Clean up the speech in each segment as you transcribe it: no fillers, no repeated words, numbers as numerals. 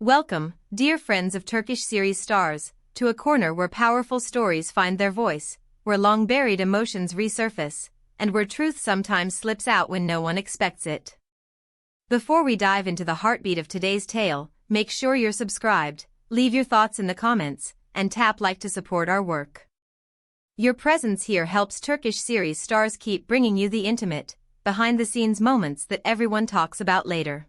Welcome, dear friends of Turkish series stars, to a corner where powerful stories find their voice, where long-buried emotions resurface, and where truth sometimes slips out when no one expects it. Before we dive into the heartbeat of today's tale, make sure you're subscribed, leave your thoughts in the comments, and tap like to support our work. Your presence here helps Turkish series stars keep bringing you the intimate, behind-the-scenes moments that everyone talks about later.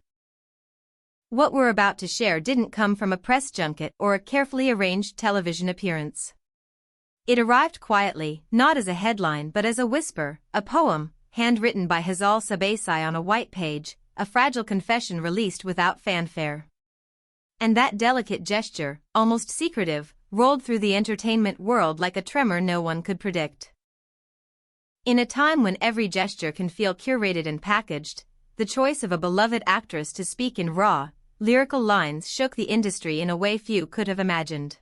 What we're about to share didn't come from a press junket or a carefully arranged television appearance. It arrived quietly, not as a headline but as a whisper, a poem, handwritten by Hzal on a white page, a fragile confession released without fanfare. And that delicate gesture, almost secretive, rolled through the entertainment world like a tremor no one could predict. In a time when every gesture can feel curated and packaged, the choice of a beloved actress to speak in raw, lyrical lines shook the industry in a way few could have imagined.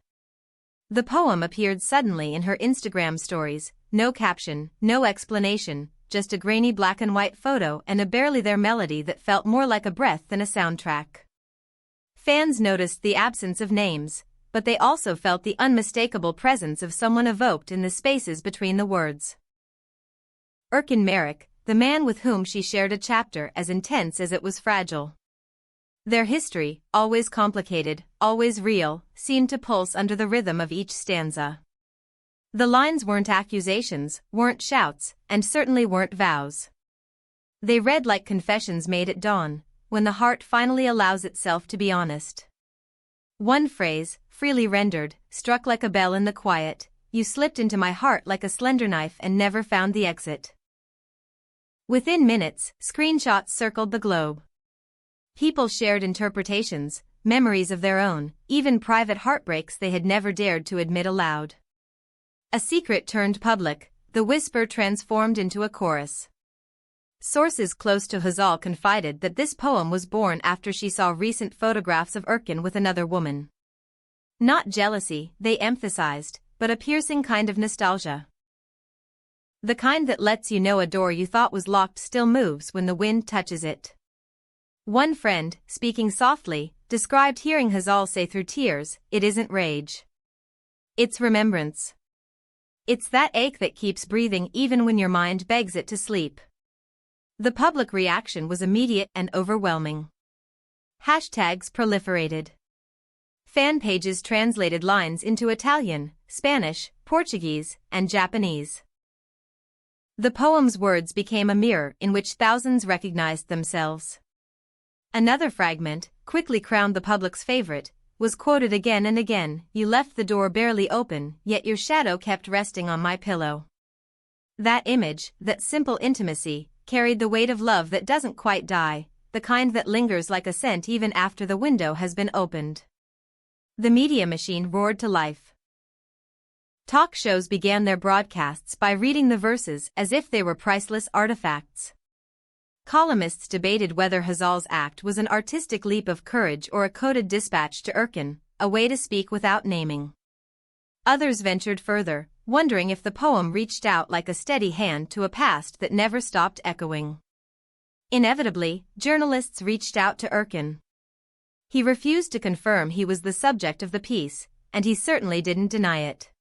The poem appeared suddenly in her Instagram stories, no caption, no explanation, just a grainy black and white photo and a barely there melody that felt more like a breath than a soundtrack. Fans noticed the absence of names, but they also felt the unmistakable presence of someone evoked in the spaces between the words. Urkin, the man with whom she shared a chapter as intense as it was fragile. Their history, always complicated, always real, seemed to pulse under the rhythm of each stanza. The lines weren't accusations, weren't shouts, and certainly weren't vows. They read like confessions made at dawn, when the heart finally allows itself to be honest. One phrase, freely rendered, struck like a bell in the quiet: "You slipped into my heart like a slender knife and never found the exit." Within minutes, screenshots circled the globe. People shared interpretations, memories of their own, even private heartbreaks they had never dared to admit aloud. A secret turned public, the whisper transformed into a chorus. Sources close to Hzal confided that this poem was born after she saw recent photographs of Erkan with another woman. Not jealousy, they emphasized, but a piercing kind of nostalgia. The kind that lets you know a door you thought was locked still moves when the wind touches it. One friend, speaking softly, described hearing Hzal say through tears, "It isn't rage. It's remembrance. It's that ache that keeps breathing even when your mind begs it to sleep." The public reaction was immediate and overwhelming. Hashtags proliferated. Fan pages translated lines into Italian, Spanish, Portuguese, and Japanese. The poem's words became a mirror in which thousands recognized themselves. Another fragment, quickly crowned the public's favorite, was quoted again and again: "You left the door barely open, yet your shadow kept resting on my pillow." That image, that simple intimacy, carried the weight of love that doesn't quite die, the kind that lingers like a scent even after the window has been opened. The media machine roared to life. Talk shows began their broadcasts by reading the verses as if they were priceless artifacts. Columnists debated whether Hzal's act was an artistic leap of courage or a coded dispatch to Urkin, a way to speak without naming. Others ventured further, wondering if the poem reached out like a steady hand to a past that never stopped echoing. Inevitably, journalists reached out to Urkin. He refused to confirm he was the subject of the piece, and he certainly didn't deny it.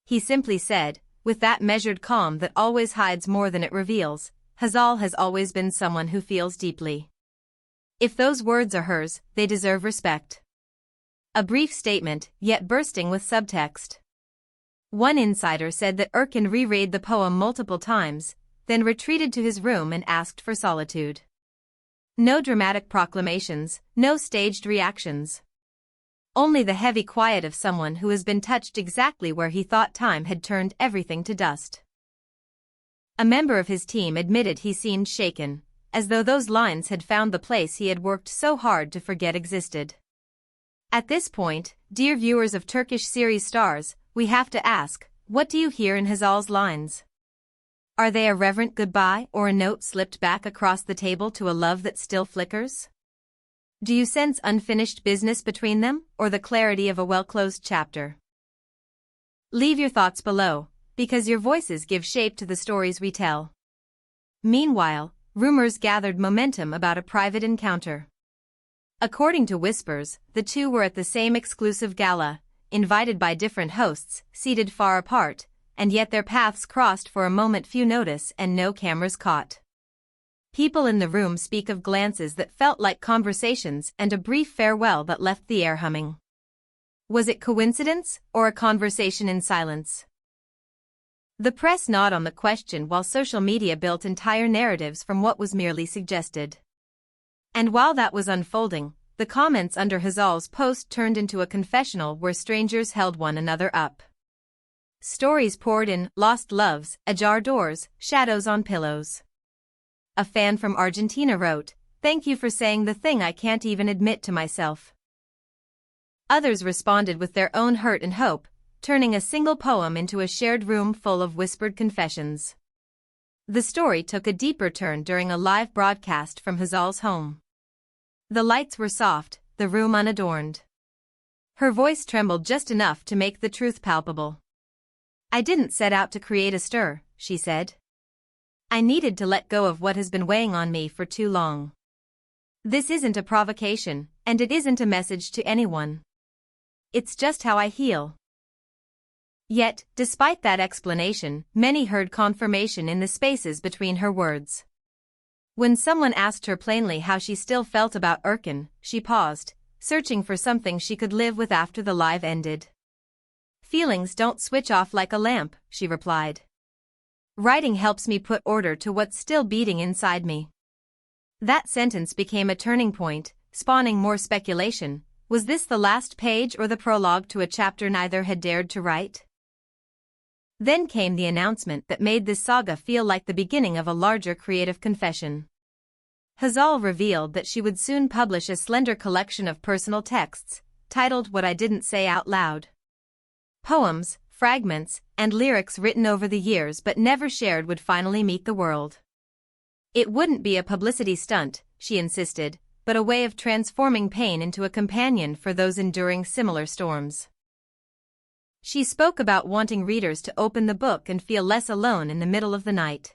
He simply said, with that measured calm that always hides more than it reveals, "Hzal has always been someone who feels deeply. If those words are hers, they deserve respect." A brief statement, yet bursting with subtext. One insider said that Urkin reread the poem multiple times, then retreated to his room and asked for solitude. No dramatic proclamations, no staged reactions. Only the heavy quiet of someone who has been touched exactly where he thought time had turned everything to dust. A member of his team admitted he seemed shaken, as though those lines had found the place he had worked so hard to forget existed. At this point, dear viewers of Turkish series stars, we have to ask, what do you hear in Hzal's lines? Are they a reverent goodbye or a note slipped back across the table to a love that still flickers? Do you sense unfinished business between them, or the clarity of a well-closed chapter? Leave your thoughts below, because your voices give shape to the stories we tell. Meanwhile, rumors gathered momentum about a private encounter. According to whispers, the two were at the same exclusive gala, invited by different hosts, seated far apart, and yet their paths crossed for a moment few notice and no cameras caught. People in the room speak of glances that felt like conversations and a brief farewell that left the air humming. Was it coincidence, or a conversation in silence? The press gnawed on the question while social media built entire narratives from what was merely suggested. And while that was unfolding, the comments under Hzal's post turned into a confessional where strangers held one another up. Stories poured in: lost loves, ajar doors, shadows on pillows. A fan from Argentina wrote, "Thank you for saying the thing I can't even admit to myself." Others responded with their own hurt and hope, turning a single poem into a shared room full of whispered confessions. The story took a deeper turn during a live broadcast from Hazal's home. The lights were soft, the room unadorned. Her voice trembled just enough to make the truth palpable. "I didn't set out to create a stir," she said. "I needed to let go of what has been weighing on me for too long. This isn't a provocation, and it isn't a message to anyone. It's just how I heal." Yet, despite that explanation, many heard confirmation in the spaces between her words. When someone asked her plainly how she still felt about Urkin, she paused, searching for something she could live with after the live ended. "Feelings don't switch off like a lamp," she replied. "Writing helps me put order to what's still beating inside me." That sentence became a turning point, spawning more speculation. Was this the last page or the prologue to a chapter neither had dared to write? Then came the announcement that made this saga feel like the beginning of a larger creative confession. Hzal revealed that she would soon publish a slender collection of personal texts, titled What I Didn't Say Out Loud. Poems, fragments, and lyrics written over the years but never shared would finally meet the world. It wouldn't be a publicity stunt, she insisted, but a way of transforming pain into a companion for those enduring similar storms. She spoke about wanting readers to open the book and feel less alone in the middle of the night.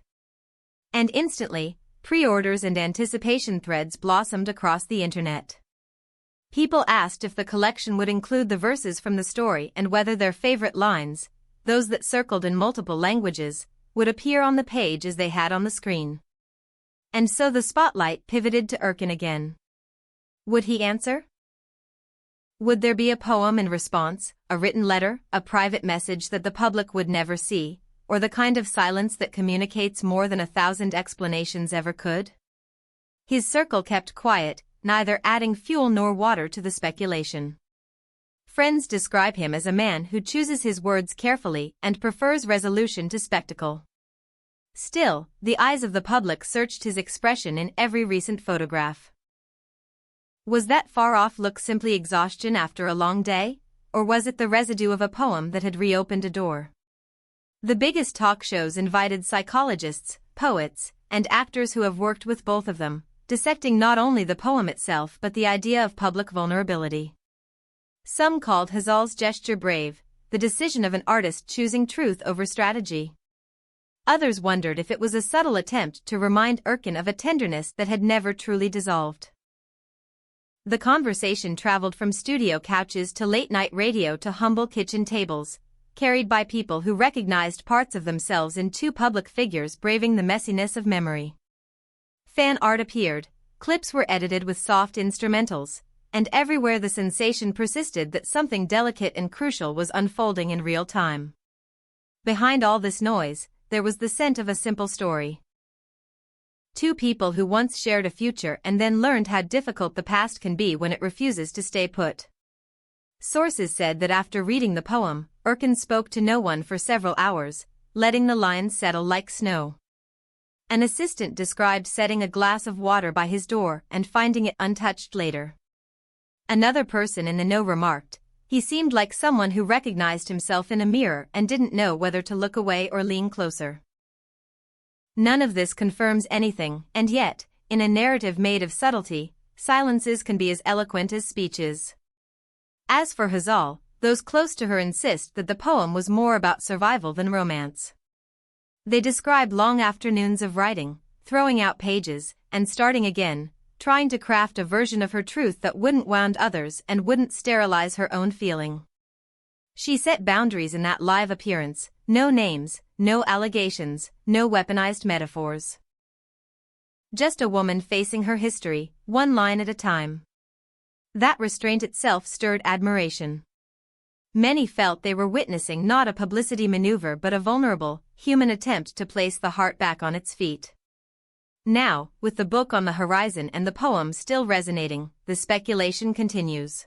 And instantly, pre-orders and anticipation threads blossomed across the internet. People asked if the collection would include the verses from the story and whether their favorite lines, those that circled in multiple languages, would appear on the page as they had on the screen. And so the spotlight pivoted to Erkan again. Would he answer? Would there be a poem in response, a written letter, a private message that the public would never see, or the kind of silence that communicates more than 1,000 explanations ever could? His circle kept quiet, neither adding fuel nor water to the speculation. Friends describe him as a man who chooses his words carefully and prefers resolution to spectacle. Still, the eyes of the public searched his expression in every recent photograph. Was that far-off look simply exhaustion after a long day, or was it the residue of a poem that had reopened a door? The biggest talk shows invited psychologists, poets, and actors who have worked with both of them, dissecting not only the poem itself but the idea of public vulnerability. Some called Hazal's gesture brave, the decision of an artist choosing truth over strategy. Others wondered if it was a subtle attempt to remind Urkin of a tenderness that had never truly dissolved. The conversation traveled from studio couches to late-night radio to humble kitchen tables, carried by people who recognized parts of themselves in two public figures braving the messiness of memory. Fan art appeared, clips were edited with soft instrumentals, and everywhere the sensation persisted that something delicate and crucial was unfolding in real time. Behind all this noise, there was the scent of a simple story. Two people who once shared a future and then learned how difficult the past can be when it refuses to stay put. Sources said that after reading the poem, Urkin spoke to no one for several hours, letting the lines settle like snow. An assistant described setting a glass of water by his door and finding it untouched later. Another person in the know remarked, "He seemed like someone who recognized himself in a mirror and didn't know whether to look away or lean closer." None of this confirms anything, and yet, in a narrative made of subtlety, silences can be as eloquent as speeches. As for Hzal, those close to her insist that the poem was more about survival than romance. They describe long afternoons of writing, throwing out pages, and starting again, trying to craft a version of her truth that wouldn't wound others and wouldn't sterilize her own feeling. She set boundaries in that live appearance: no names, no allegations, no weaponized metaphors. Just a woman facing her history, one line at a time. That restraint itself stirred admiration. Many felt they were witnessing not a publicity maneuver but a vulnerable, human attempt to place the heart back on its feet. Now, with the book on the horizon and the poem still resonating, the speculation continues.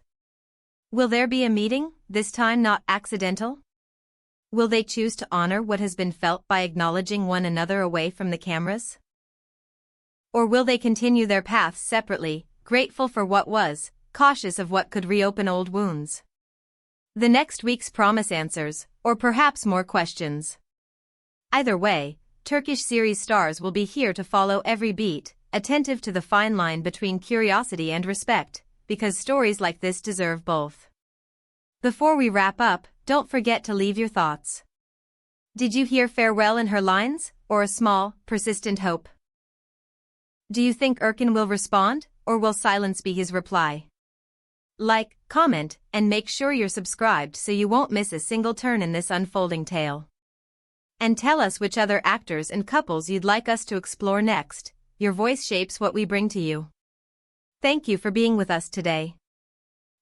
Will there be a meeting, this time not accidental? Will they choose to honor what has been felt by acknowledging one another away from the cameras? Or will they continue their paths separately, grateful for what was, cautious of what could reopen old wounds? The next week's promise answers, or perhaps more questions. Either way, Turkish series stars will be here to follow every beat, attentive to the fine line between curiosity and respect, because stories like this deserve both. Before we wrap up, don't forget to leave your thoughts. Did you hear farewell in her lines, or a small, persistent hope? Do you think Urkin will respond, or will silence be his reply? Like, comment, and make sure you're subscribed so you won't miss a single turn in this unfolding tale. And tell us which other actors and couples you'd like us to explore next. Your voice shapes what we bring to you. Thank you for being with us today.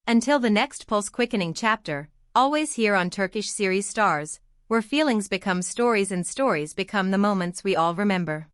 Until the next pulse-quickening chapter, always here on Turkish series Stars, where feelings become stories and stories become the moments we all remember.